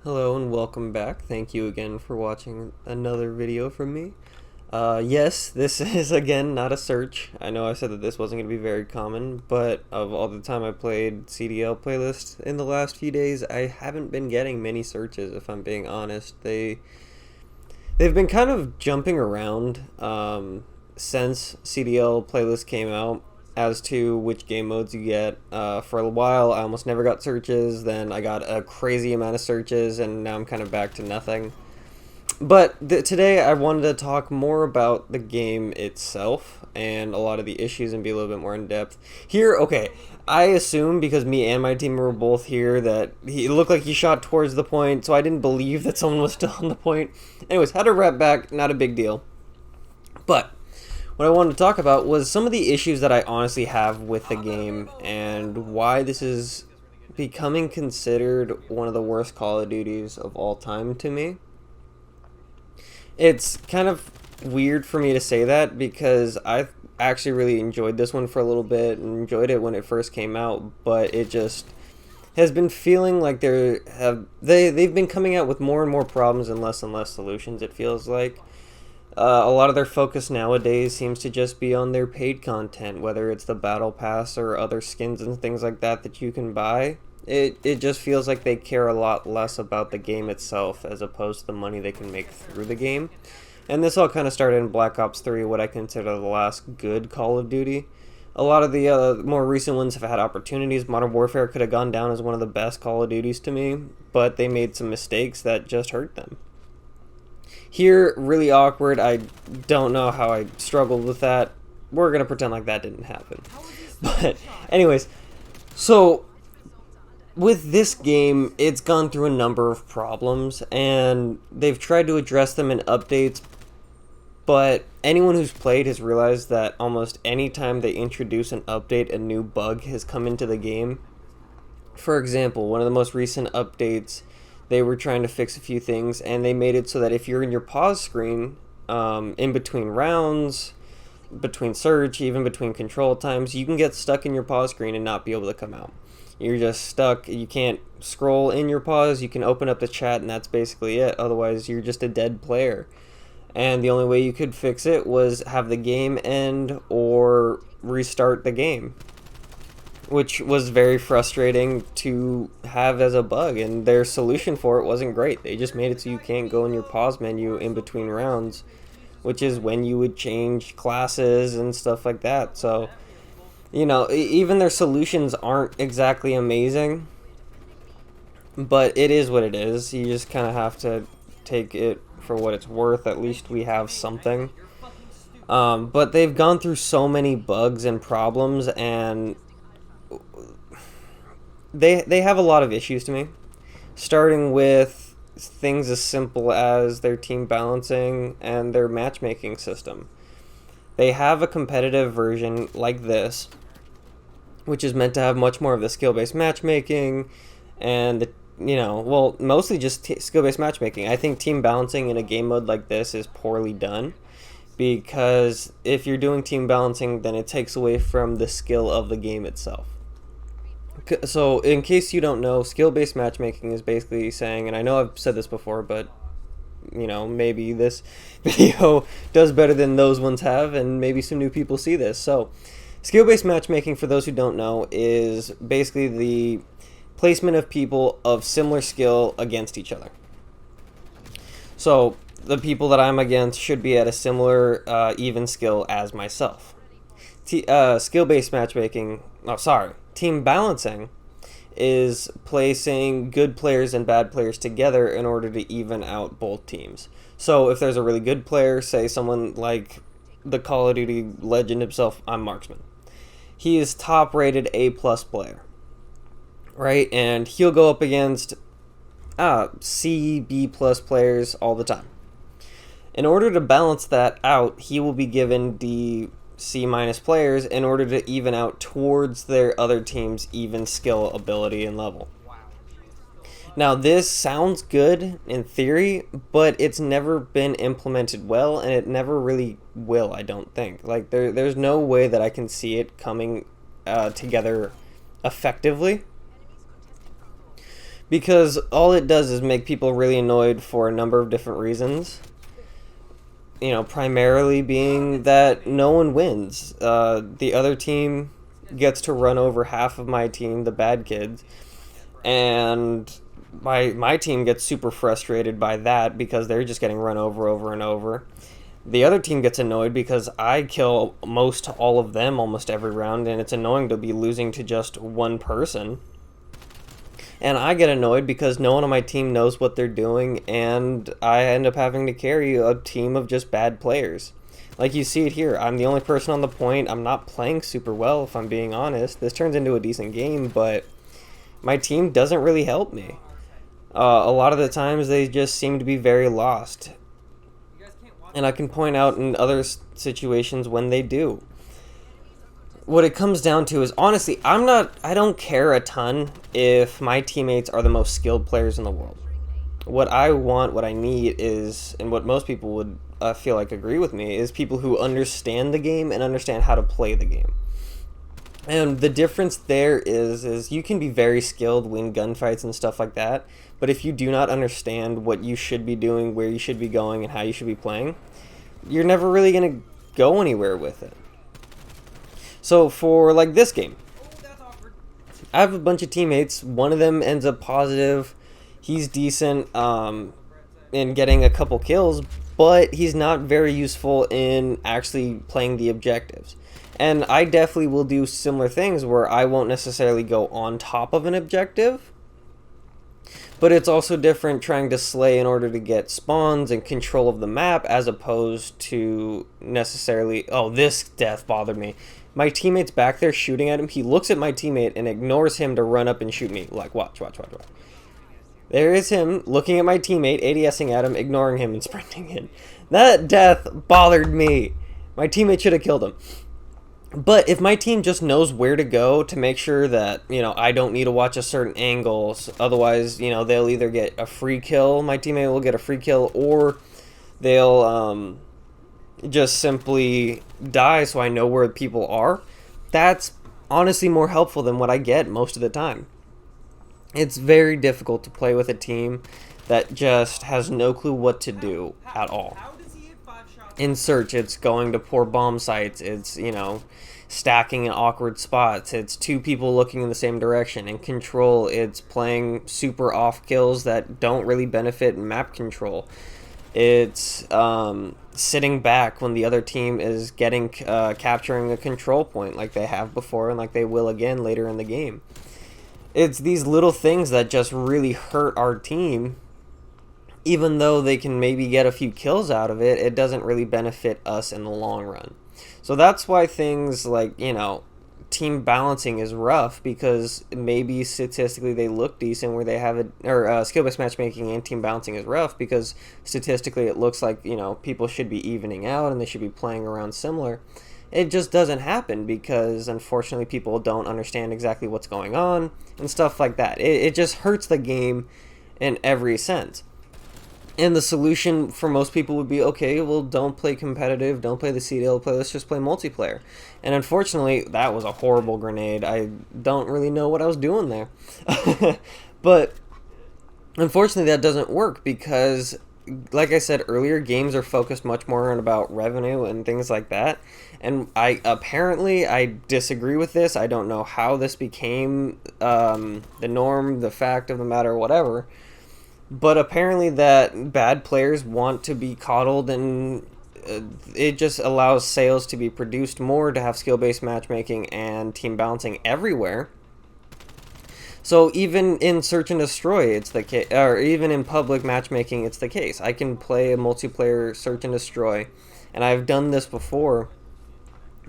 Hello and welcome back. Thank you again for watching another video from me. Yes, this is again not a search. I know I said that this wasn't going to be very common, but of all the time I played CDL playlists in the last few days, I haven't been getting many searches if I'm being honest. They've been kind of jumping around since CDL playlist came out as to which game modes you get. For a while, I almost never got searches. Then I got a crazy amount of searches, and now I'm kind of back to nothing. But today, I wanted to talk more about the game itself and a lot of the issues and be a little bit more in depth. Here, okay, I assume because me and my team were both here that it looked like he shot towards the point, so I didn't believe that someone was still on the point. Anyways, had to wrap back, not a big deal. But what I wanted to talk about was some of the issues that I honestly have with the game and why this is becoming considered one of the worst Call of Duties of all time to me. It's kind of weird for me to say that because I actually really enjoyed this one for a little bit and enjoyed it when it first came out, but it just has been feeling like they've been coming out with more and more problems and less solutions, it feels like. A lot of their focus nowadays seems to just be on their paid content, whether it's the battle pass or other skins and things like that that you can buy. It just feels like they care a lot less about the game itself as opposed to the money they can make through the game. And this all kind of started in Black Ops 3, what I consider the last good Call of Duty. A lot of the more recent ones have had opportunities. Modern Warfare could have gone down as one of the best Call of Duties to me, but they made some mistakes that just hurt them. Here, really awkward. I don't know how I struggled with that. We're going to pretend like that didn't happen. But anyways, so with this game, it's gone through a number of problems, and they've tried to address them in updates, but anyone who's played has realized that almost any time they introduce an update, a new bug has come into the game. For example, one of the most recent updates, they were trying to fix a few things, and they made it so that if you're in your pause screen, in between rounds, between search, even between control times, you can get stuck in your pause screen and not be able to come out. You're just stuck. You can't scroll in your pause. You can open up the chat, and that's basically it. Otherwise, you're just a dead player. And the only way you could fix it was have the game end or restart the game, which was very frustrating to have as a bug, and their solution for it wasn't great. They just made it so you can't go in your pause menu in between rounds, which is when you would change classes and stuff like that. So, you know, even their solutions aren't exactly amazing, but it is what it is. You just kind of have to take it for what it's worth. At least we have something. But they've gone through so many bugs and problems, and they have a lot of issues to me, starting with things as simple as their team balancing and their matchmaking system. They have a competitive version like this, which is meant to have much more of the skill-based matchmaking and mostly just skill-based matchmaking. I think team balancing in a game mode like this is poorly done, because if you're doing team balancing, then it takes away from the skill of the game itself. So, in case you don't know, skill-based matchmaking is basically saying, and I know I've said this before, but maybe this video does better than those ones have, and maybe some new people see this. So, skill-based matchmaking, for those who don't know, is basically the placement of people of similar skill against each other. So, the people that I'm against should be at a similar, even skill as myself. Skill-based matchmaking, team balancing is placing good players and bad players together in order to even out both teams. So if there's a really good player, say someone like the Call of Duty legend himself, I'm Marksman. He is top rated A+ player, right? And he'll go up against C, B+ players all the time. In order to balance that out, he will be given the C- players in order to even out towards their other team's even skill, ability, and level. Now, this sounds good in theory, but it's never been implemented well, and it never really will, I don't think. Like, there's no way that I can see it coming together effectively, because all it does is make people really annoyed for a number of different reasons. You know, primarily being that no one wins. The other team gets to run over half of my team, the bad kids, and my team gets super frustrated by that because they're just getting run over and over. The other team gets annoyed because I kill most all of them almost every round, and it's annoying to be losing to just one person. And I get annoyed because no one on my team knows what they're doing, and I end up having to carry a team of just bad players. Like you see it here, I'm the only person on the point. I'm not playing super well, if I'm being honest. This turns into a decent game, but my team doesn't really help me. A lot of the times they just seem to be very lost. And I can point out in other situations when they do. What it comes down to is, honestly, I don't care a ton if my teammates are the most skilled players in the world. What I want, what I need is, and what most people would feel like agree with me, is people who understand the game and understand how to play the game. And the difference there is you can be very skilled, win gunfights and stuff like that, but if you do not understand what you should be doing, where you should be going, and how you should be playing, you're never really going to go anywhere with it. So for like this game, I have a bunch of teammates. One of them ends up positive. He's decent in getting a couple kills, but he's not very useful in actually playing the objectives. And I definitely will do similar things where I won't necessarily go on top of an objective, but it's also different trying to slay in order to get spawns and control of the map as opposed to necessarily, oh, this death bothered me. My teammate's back there shooting at him. He looks at my teammate and ignores him to run up and shoot me. Like, watch. There is him looking at my teammate, ADSing at him, ignoring him, and sprinting in. That death bothered me. My teammate should have killed him. But if my team just knows where to go to make sure that, you know, I don't need to watch a certain angles, otherwise, you know, they'll either get a free kill, my teammate will get a free kill, or they'll just simply die so I know where people are. That's honestly more helpful than what I get most of the time. It's very difficult to play with a team that just has no clue what to do at all. In Search, it's going to poor bomb sites, it's, you know, stacking in awkward spots, it's two people looking in the same direction. In Control, it's playing super off kills that don't really benefit map control. It's sitting back when the other team is getting capturing a control point like they have before and like they will again later in the game. It's these little things that just really hurt our team. Even though they can maybe get a few kills out of it, it doesn't really benefit us in the long run. So that's why things like, you know, team balancing is rough, because maybe statistically they look decent where they have it, or skill-based matchmaking and team balancing is rough because statistically it looks like, you know, people should be evening out and they should be playing around similar. It just doesn't happen because unfortunately people don't understand exactly what's going on and stuff like that. It just hurts the game in every sense. And the solution for most people would be, okay, well, don't play competitive, don't play the CDL play, let's just play multiplayer. And unfortunately, that was a horrible grenade. I don't really know what I was doing there. But unfortunately, that doesn't work because, like I said earlier, games are focused much more on about revenue and things like that. And I disagree with this. I don't know how this became the norm, the fact of the matter, whatever. But apparently that bad players want to be coddled, and it just allows sales to be produced more, to have skill-based matchmaking and team balancing everywhere. So even in Search and Destroy, it's the case, or even in public matchmaking, it's the case. I can play a multiplayer Search and Destroy, and I've done this before,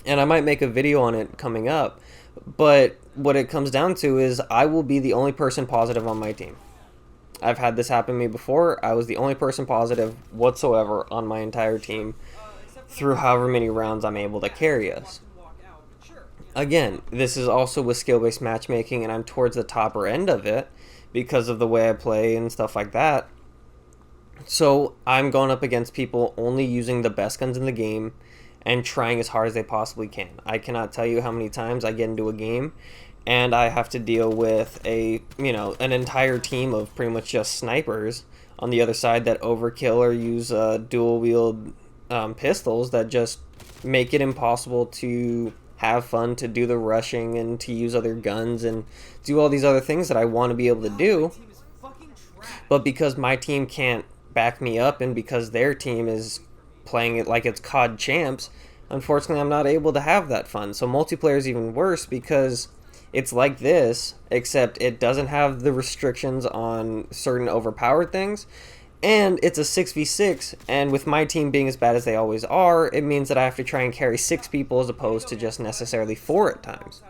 and I might make a video on it coming up. But what it comes down to is I will be the only person positive on my team. I've had this happen to me before. I was the only person positive whatsoever on my entire team through however many rounds I'm able to carry us. Again, this is also with skill-based matchmaking, and I'm towards the topper end of it because of the way I play and stuff like that. So I'm going up against people only using the best guns in the game and trying as hard as they possibly can. I cannot tell you how many times I get into a game and I have to deal with an entire team of pretty much just snipers on the other side that overkill or use dual wield pistols that just make it impossible to have fun, to do the rushing, and to use other guns and do all these other things that I want to be able to do. But because my team can't back me up, and because their team is playing it like it's COD champs, unfortunately I'm not able to have that fun. So multiplayer is even worse because it's like this, except it doesn't have the restrictions on certain overpowered things, and it's a 6v6, and with my team being as bad as they always are, it means that I have to try and carry 6 people as opposed to just necessarily 4 at times.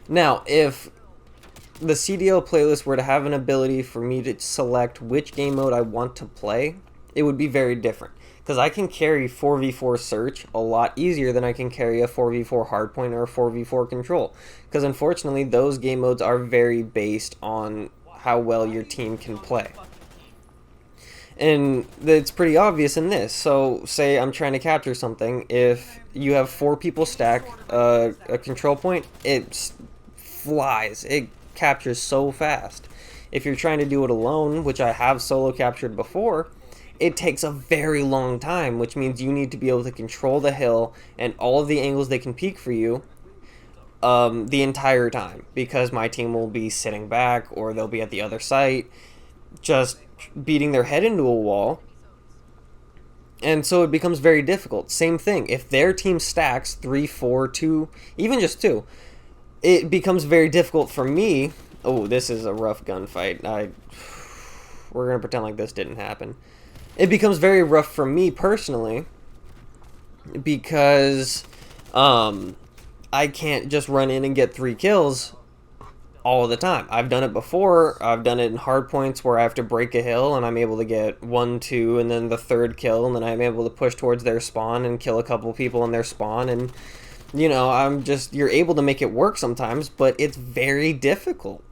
Now, if the CDL playlist were to have an ability for me to select which game mode I want to play, it would be very different. Because I can carry 4v4 search a lot easier than I can carry a 4v4 hardpoint or a 4v4 control. Because unfortunately, those game modes are very based on how well your team can play. And it's pretty obvious in this. So, say I'm trying to capture something. If you have 4 people stack a control point, it flies. It captures so fast. If you're trying to do it alone, which I have solo captured before, it takes a very long time, which means you need to be able to control the hill and all of the angles they can peek for you the entire time, because my team will be sitting back or they'll be at the other site just beating their head into a wall, and so it becomes very difficult. Same thing, if their team stacks 3, 4, 2, even just 2, it becomes very difficult for me. Oh, this is a rough gunfight. We're gonna pretend like this didn't happen. It becomes very rough for me personally because I can't just run in and get 3 kills all the time. I've done it before. I've done it in hard points where I have to break a hill and I'm able to get 1, 2, and then the 3rd kill, and then I'm able to push towards their spawn and kill a couple people in their spawn, and you're able to make it work sometimes, but it's very difficult.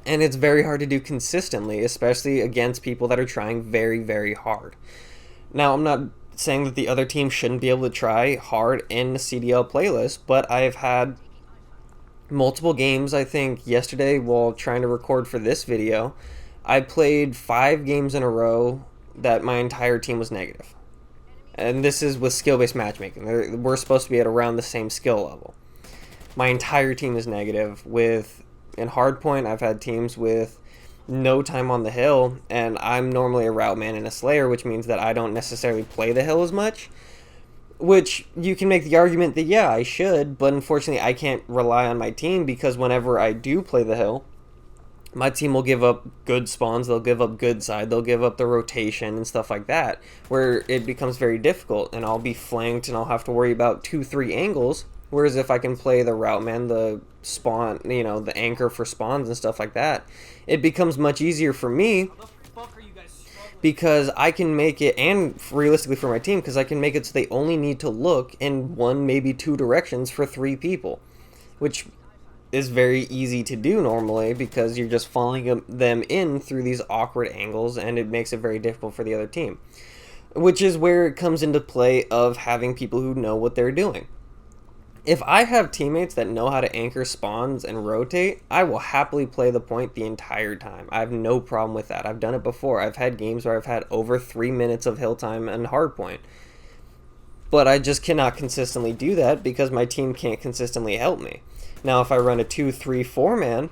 And it's very hard to do consistently, especially against people that are trying very, very hard. Now, I'm not saying that the other team shouldn't be able to try hard in the CDL playlist, but I've had multiple games. I think yesterday, while trying to record for this video, I played 5 games in a row that my entire team was negative. And this is with skill-based matchmaking. We're supposed to be at around the same skill level. My entire team is negative. In hardpoint, I've had teams with no time on the hill, and I'm normally a route man and a slayer, which means that I don't necessarily play the hill as much, which you can make the argument that, yeah, I should, but unfortunately I can't rely on my team, because whenever I do play the hill, my team will give up good spawns, they'll give up good side, they'll give up the rotation and stuff like that, where it becomes very difficult, and I'll be flanked and I'll have to worry about 2, 3 angles. Whereas if I can play the route man, the spawn, the anchor for spawns and stuff like that, it becomes much easier for me, because I can make it, and realistically for my team, because I can make it so they only need to look in 1, maybe 2 directions for 3 people, which is very easy to do normally, because you're just following them in through these awkward angles, and it makes it very difficult for the other team. Which is where it comes into play of having people who know what they're doing. If I have teammates that know how to anchor spawns and rotate, I will happily play the point the entire time. I have no problem with that. I've done it before. I've had games where I've had over 3 minutes of hill time and hardpoint. But I just cannot consistently do that because my team can't consistently help me. Now, if I run a 2, 3, 4 man,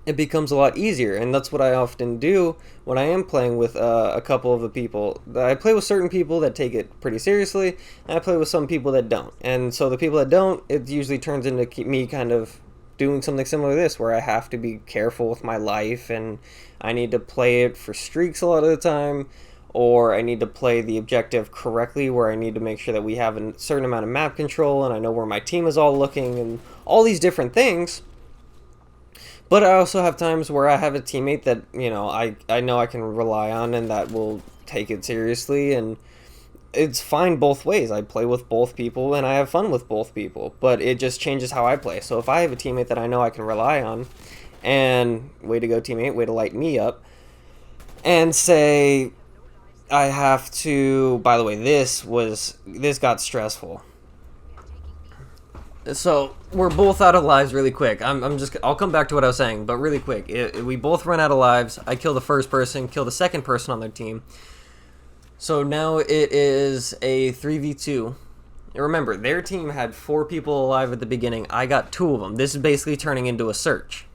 it becomes a lot easier, and that's what I often do when I am playing with a couple of the people. I play with certain people that take it pretty seriously, and I play with some people that don't. And so the people that don't, it usually turns into me kind of doing something similar to this, where I have to be careful with my life, and I need to play it for streaks a lot of the time, or I need to play the objective correctly, where I need to make sure that we have a certain amount of map control, and I know where my team is all looking, and all these different things. But I also have times where I have a teammate that, I know I can rely on and that will take it seriously, and it's fine both ways. I play with both people and I have fun with both people, but it just changes how I play. So if I have a teammate that I know I can rely on, and way to go teammate, way to light me up, and say I have to, by the way, this got stressful. So we're both out of lives really quick. I'll come back to what I was saying, but really quick. We both run out of lives. I kill the first person, kill the second person on their team. So now it is a 3v2. Remember, their team had 4 people alive at the beginning. I got 2 of them. This is basically turning into a search.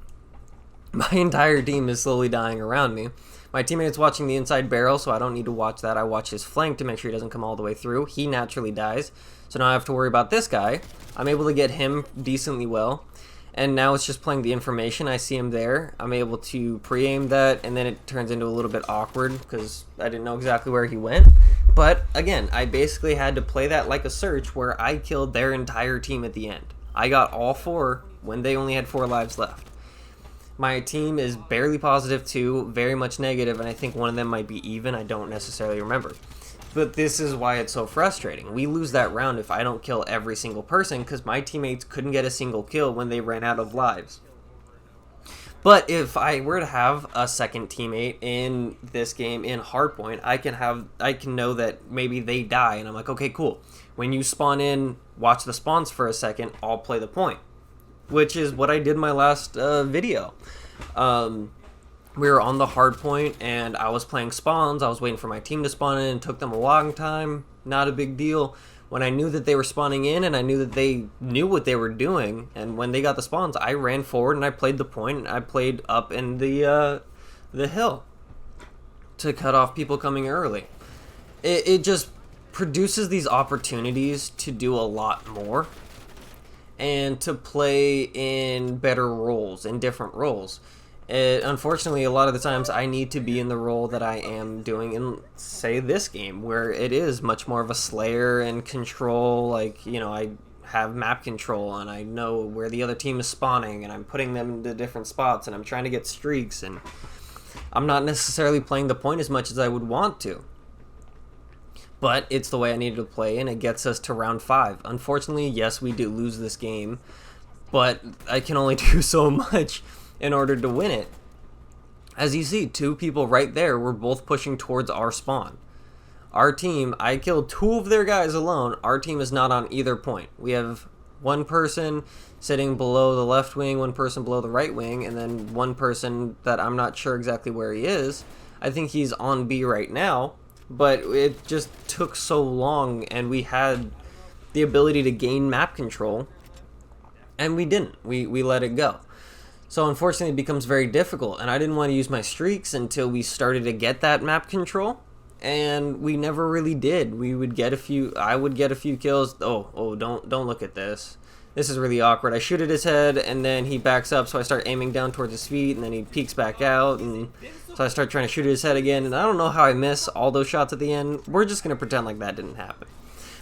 My entire team is slowly dying around me. My teammate's watching the inside barrel, so I don't need to watch that. I watch his flank to make sure he doesn't come all the way through. He naturally dies. So now I have to worry about this guy. I'm able to get him decently well. And now it's just playing the information. I see him there. I'm able to pre-aim that, and then it turns into a little bit awkward because I didn't know exactly where he went. But again, I basically had to play that like a search where I killed their entire team at the end. I got all 4 when they only had 4 lives left. My team is barely positive 2, very much negative, and I think one of them might be even. I don't necessarily remember. But this is why it's so frustrating. We lose that round if I don't kill every single person because my teammates couldn't get a single kill when they ran out of lives. But if I were to have a second teammate in this game in Hardpoint, I can know that maybe they die, and I'm like, okay, cool. When you spawn in, watch the spawns for a second, I'll play the point. Which is what I did in my last video. We were on the hard point, and I was playing spawns. I was waiting for my team to spawn in. It took them a long time. Not a big deal. When I knew that they were spawning in, and I knew that they knew what they were doing, and when they got the spawns, I ran forward and I played the point, and I played up in the hill to cut off people coming early. It just produces these opportunities to do a lot more. And to play in better roles, in different roles. Unfortunately, a lot of the times I need to be in the role that I am doing in, say, this game, where it is much more of a slayer and control. Like, you know, I have map control and I know where the other team is spawning and I'm putting them into different spots and I'm trying to get streaks, and I'm not necessarily playing the point as much as I would want to. But it's the way I needed to play, and it gets us to round 5. Unfortunately, yes, we do lose this game, but I can only do so much in order to win it. As you see, 2 people right there were both pushing towards our spawn. Our team, I killed 2 of their guys alone. Our team is not on either point. We have 1 person sitting below the left wing, 1 person below the right wing, and then 1 person that I'm not sure exactly where he is. I think he's on B right now. But it just took so long, and we had the ability to gain map control, and we didn't. We let it go. So unfortunately, it becomes very difficult, and I didn't want to use my streaks until we started to get that map control, and we never really did. We would get a few. I would get a few kills. Oh! Don't look at this. This is really awkward. I shoot at his head, and then he backs up, so I start aiming down towards his feet, and then he peeks back out, and so I start trying to shoot at his head again, and I don't know how I miss all those shots at the end. We're just going to pretend like that didn't happen.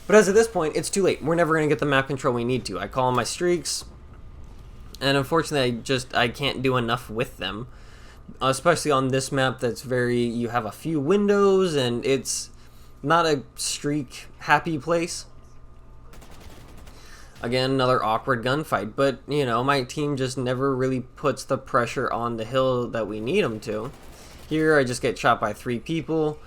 But as of this point, it's too late. We're never going to get the map control we need to. I call on my streaks, and unfortunately, I can't do enough with them. Especially on this map that's you have a few windows, and it's not a streak-happy place. Again, another awkward gunfight, but, you know, my team just never really puts the pressure on the hill that we need them to. Here, I just get shot by 3 people.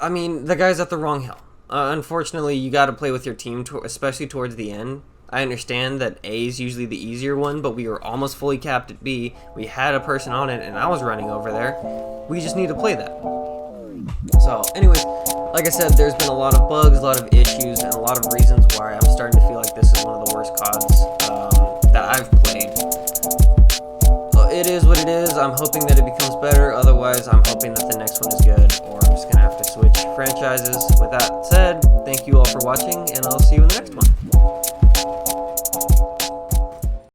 I mean, the guy's at the wrong hill. Unfortunately, you gotta play with your team, especially towards the end. I understand that A is usually the easier one, but we were almost fully capped at B. We had a person on it, and I was running over there. We just need to play that. So, anyways, like I said, there's been a lot of bugs, a lot of issues, and a lot of reasons why I'm starting to feel like this is one of the worst CODs that I've played. It is what it is. I'm hoping that it becomes better. Otherwise, I'm hoping that the next one is good, or I'm just going to have to switch franchises. With that said, thank you all for watching, and I'll see you in the next one.